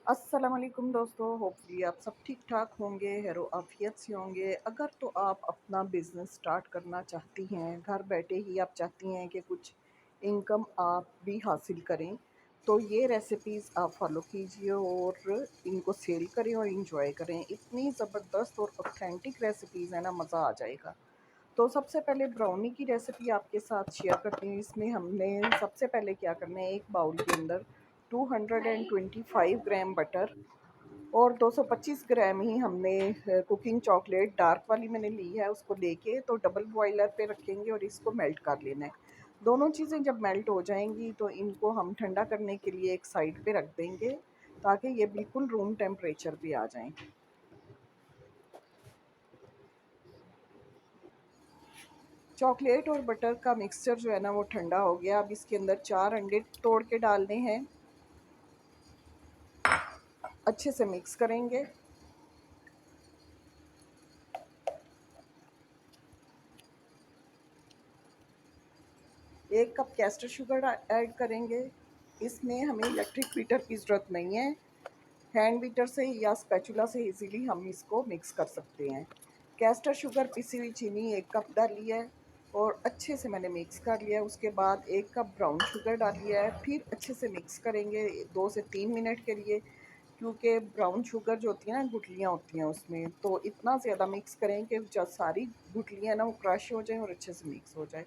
अस्सलाम वालेकुम दोस्तों, होपफुली आप सब ठीक ठाक होंगे, हैरो आफियत से होंगे। अगर तो आप अपना बिज़नेस स्टार्ट करना चाहती हैं, घर बैठे ही आप चाहती हैं कि कुछ इनकम आप भी हासिल करें, तो ये रेसिपीज़ आप फॉलो कीजिए और इनको सेल करें और इंजॉय करें। इतनी ज़बरदस्त और ऑथेंटिक रेसिपीज़ है ना, मज़ा आ जाएगा। तो सबसे पहले ब्राउनी की रेसिपी आपके साथ शेयर करती हूँ। इसमें हमने सबसे पहले क्या करना है, एक बाउल के अंदर 225 ग्राम बटर और 225 ग्राम ही हमने कुकिंग चॉकलेट डार्क वाली मैंने ली है, उसको लेके तो डबल बॉयलर पे रखेंगे और इसको मेल्ट कर लेना है। दोनों चीज़ें जब मेल्ट हो जाएंगी तो इनको हम ठंडा करने के लिए एक साइड पे रख देंगे, ताकि ये बिल्कुल रूम टेम्परेचर पे आ जाएं। चॉकलेट और बटर का मिक्सचर जो है ना वो ठंडा हो गया। अब इसके अंदर 4 अंडे तोड़ के डालने हैं, अच्छे से मिक्स करेंगे। एक कप कैस्टर शुगर ऐड करेंगे। इसमें हमें इलेक्ट्रिक बीटर की ज़रूरत नहीं है, हैंड बीटर से या स्पैचुला से इजीली हम इसको मिक्स कर सकते हैं। कैस्टर शुगर, पिसी हुई चीनी 1 कप डाली है और अच्छे से मैंने मिक्स कर लिया है। उसके बाद 1 कप ब्राउन शुगर डाली है, फिर अच्छे से मिक्स करेंगे 2 से 3 मिनट के लिए, क्योंकि ब्राउन शुगर जो होती है ना, गुठलियाँ होती हैं उसमें, तो इतना ज़्यादा मिक्स करें कि जो सारी गुठलियाँ ना वो क्रश हो जाएँ और अच्छे से मिक्स हो जाए।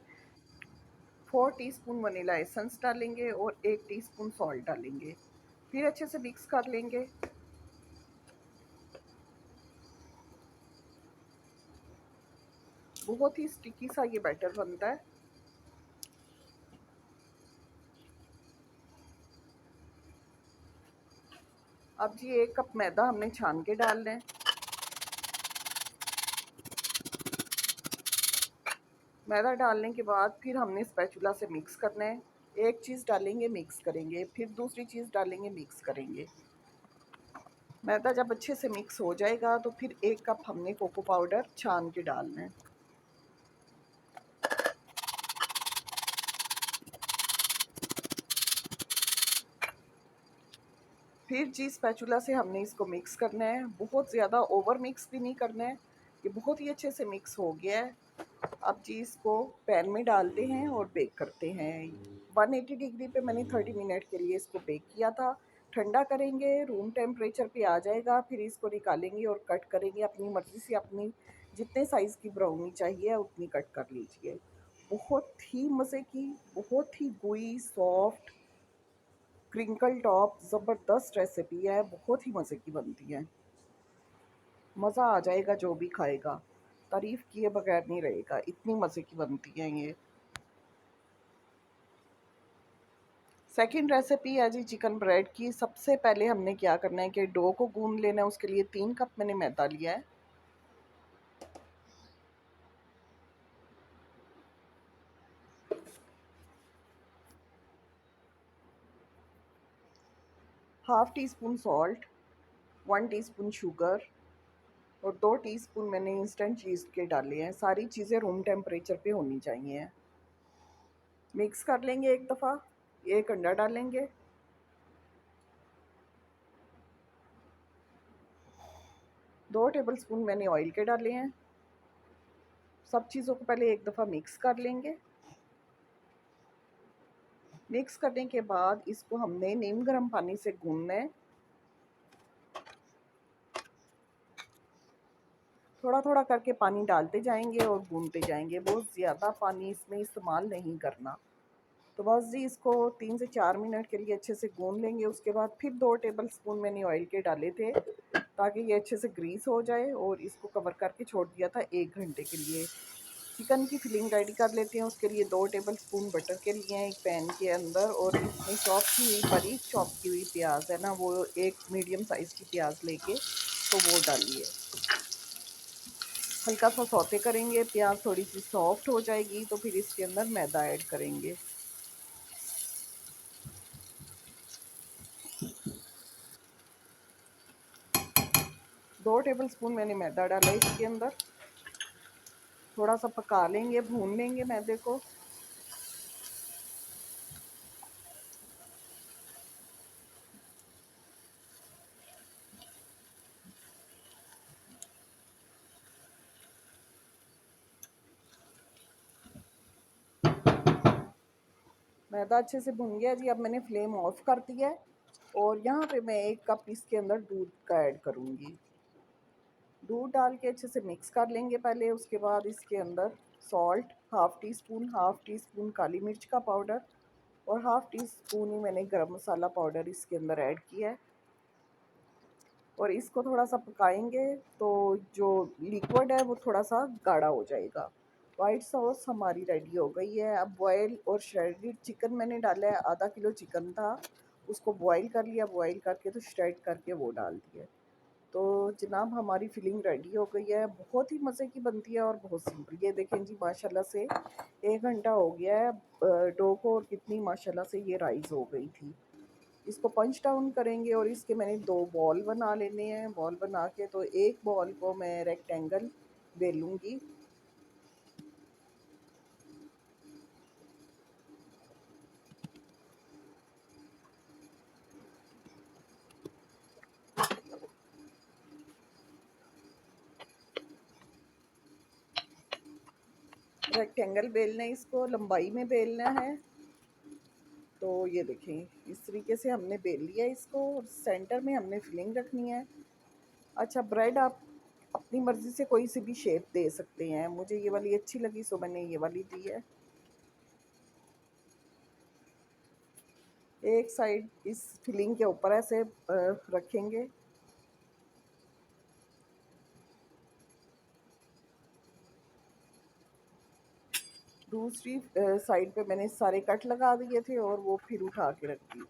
4 टीस्पून वनीला एसेंस डालेंगे और 1 टीस्पून सॉल्ट डालेंगे, फिर अच्छे से मिक्स कर लेंगे। बहुत ही स्टिकी सा ये बैटर बनता है। अब जी 1 कप मैदा हमने छान के डालना है। मैदा डालने के बाद फिर हमने स्पैचुला से मिक्स करना है। एक चीज़ डालेंगे, मिक्स करेंगे, फिर दूसरी चीज़ डालेंगे, मिक्स करेंगे। मैदा जब अच्छे से मिक्स हो जाएगा तो फिर 1 कप हमने कोको पाउडर छान के डालना है। फिर जी स्पैचुला से हमने इसको मिक्स करना है, बहुत ज़्यादा ओवर मिक्स भी नहीं करना है। ये बहुत ही अच्छे से मिक्स हो गया है। अब जी इसको पैन में डालते हैं और बेक करते हैं। 180 डिग्री पे मैंने 30 मिनट के लिए इसको बेक किया था। ठंडा करेंगे, रूम टेम्परेचर पे आ जाएगा, फिर इसको निकालेंगे और कट करेंगे अपनी मर्ज़ी से। अपनी जितने साइज़ की ब्राउनी चाहिए उतनी कट कर लीजिए। बहुत ही मज़े की, बहुत ही gooey, सॉफ्ट, क्रिंकल टॉप ज़बरदस्त रेसिपी है, बहुत ही मज़े की बनती है। मज़ा आ जाएगा, जो भी खाएगा तारीफ़ किए बगैर नहीं रहेगा, इतनी मज़े की बनती हैं ये। सेकंड रेसिपी है जी चिकन ब्रेड की। सबसे पहले हमने क्या करना है कि डो को गूंद लेना है। उसके लिए 3 कप मैंने मैदा लिया है। Half tea spoon salt, 1 teaspoon sugar और 2 टीस्पून मैंने इंस्टेंट चीज़ के डाले हैं। सारी चीज़ें रूम टेम्परेचर पे होनी चाहिए। मिक्स कर लेंगे एक दफ़ा। एक अंडा डालेंगे। 2 टेबलस्पून मैंने ऑयल के डाले हैं। सब चीज़ों को पहले एक दफ़ा मिक्स कर लेंगे। मिक्स करने के बाद इसको हमने नीम गर्म पानी से गूंदना है। थोड़ा थोड़ा करके पानी डालते जाएंगे और गूंदते जाएंगे, बहुत ज़्यादा पानी इसमें इस्तेमाल नहीं करना। तो बस जी इसको 3 से 4 मिनट के लिए अच्छे से गूंद लेंगे। उसके बाद फिर 2 टेबलस्पून मैंने ऑयल के डाले थे, ताकि ये अच्छे से ग्रीस हो जाए, और इसको कवर करके छोड़ दिया था 1 घंटे के लिए। चिकन की फिलिंग रेडी कर लेते हैं। उसके लिए 2 टेबलस्पून बटर के लिए हैं एक पैन के अंदर, और इसमें चॉप की हुई, बारीक चॉप की हुई प्याज है ना, वो एक मीडियम साइज़ की प्याज लेके तो वो डालिए। हल्का सा सौते करेंगे, प्याज थोड़ी सी सॉफ्ट हो जाएगी तो फिर इसके अंदर मैदा ऐड करेंगे। 2 टेबलस्पून मैंने मैदा डाला इसके अंदर। थोड़ा सा पका लेंगे, भून लेंगे मैदे को। मैदा अच्छे से भुन गया जी। अब मैंने फ्लेम ऑफ कर दिया है और यहाँ पे मैं 1 कप इसके अंदर दूध का ऐड करूँगी। दूध डाल के अच्छे से मिक्स कर लेंगे पहले, उसके बाद इसके अंदर सॉल्ट हाफ़ टी स्पून काली मिर्च का पाउडर और हाफ़ टी स्पून ही मैंने गरम मसाला पाउडर इसके अंदर ऐड किया है और इसको थोड़ा-सा पकाएँगे तो जो लिक्विड है वो थोड़ा-सा गाढ़ा हो जाएगा। व्हाइट सॉस हमारी रेडी हो गई है। अब बॉयल और श्रेडेड चिकन मैंने डाला है, आधा किलो चिकन था, उसको बॉयल कर लिया, बॉयल करके तो श्रेड करके वो डाल दिया। तो जनाब हमारी फिलिंग रेडी हो गई है, बहुत ही मज़े की बनती है और बहुत सिंपल। ये देखें जी माशाल्लाह से 1 घंटा हो गया है डो को और कितनी माशाल्लाह से ये राइज़ हो गई थी। इसको पंच डाउन करेंगे और इसके मैंने 2 बॉल बना लेने हैं। बॉल बना के तो एक बॉल को मैं रेक्टेंगल बेलूँगी। रेक्टेंगल बेलना है, इसको लंबाई में बेलना है। तो ये देखें इस तरीके से हमने बेल लिया इसको और सेंटर में हमने फिलिंग रखनी है। अच्छा, ब्रेड आप अपनी मर्ज़ी से कोई सी भी शेप दे सकते हैं। मुझे ये वाली अच्छी लगी सो मैंने ये वाली दी है। एक साइड इस फिलिंग के ऊपर ऐसे रखेंगे। दूसरी साइड पे मैंने सारे कट लगा दिए थे और वो फिर उठा के रख दी थी।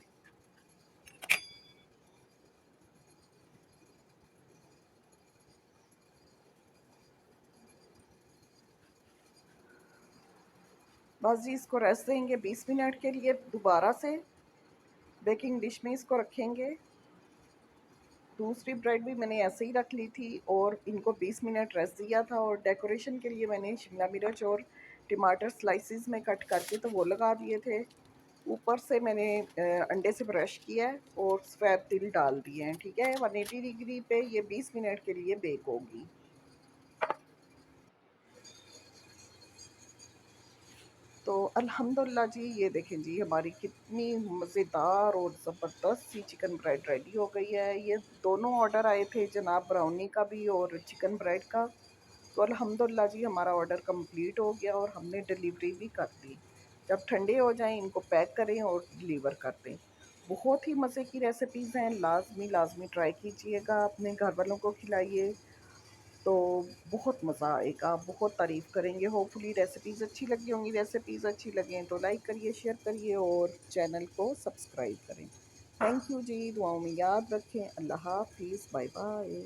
बस जी इसको रेस्ट देंगे 20 मिनट के लिए। दोबारा से बेकिंग डिश में इसको रखेंगे। दूसरी ब्रेड भी मैंने ऐसे ही रख ली थी और इनको 20 मिनट रेस्ट दिया था और डेकोरेशन के लिए मैंने शिमला मिर्च और टमाटर स्लाइसिस में कट करके तो वो लगा दिए थे। ऊपर से मैंने अंडे से ब्रश किया है और सफ़ेद तिल डाल दिए हैं। ठीक है, 180 डिग्री पे ये 20 मिनट के लिए बेक होगी। तो अल्हम्दुलिल्लाह जी ये देखें जी हमारी कितनी मज़ेदार और ज़बरदस्त सी चिकन ब्रेड रेडी हो गई है। ये दोनों ऑर्डर आए थे जनाब ब्राउनी का भी और चिकन ब्रेड का। तो अल्हम्दुलिल्लाह जी हमारा ऑर्डर कंप्लीट हो गया और हमने डिलीवरी भी कर दी। जब ठंडे हो जाएँ इनको पैक करें और डिलीवर कर दें। बहुत ही मज़े की रेसिपीज़ हैं, लाज़मी ट्राई कीजिएगा, अपने घर वालों को खिलाइए। तो बहुत मज़ा आएगा, बहुत तारीफ़ करेंगे। होपफुली रेसिपीज़ अच्छी लगी होंगी। रेसिपीज़ अच्छी लगें तो लाइक करिए, शेयर करिए और चैनल को सब्सक्राइब करें। थैंक यू जी, दुआओं में याद रखें। अल्लाह हाफ़िज़, बाय बाय।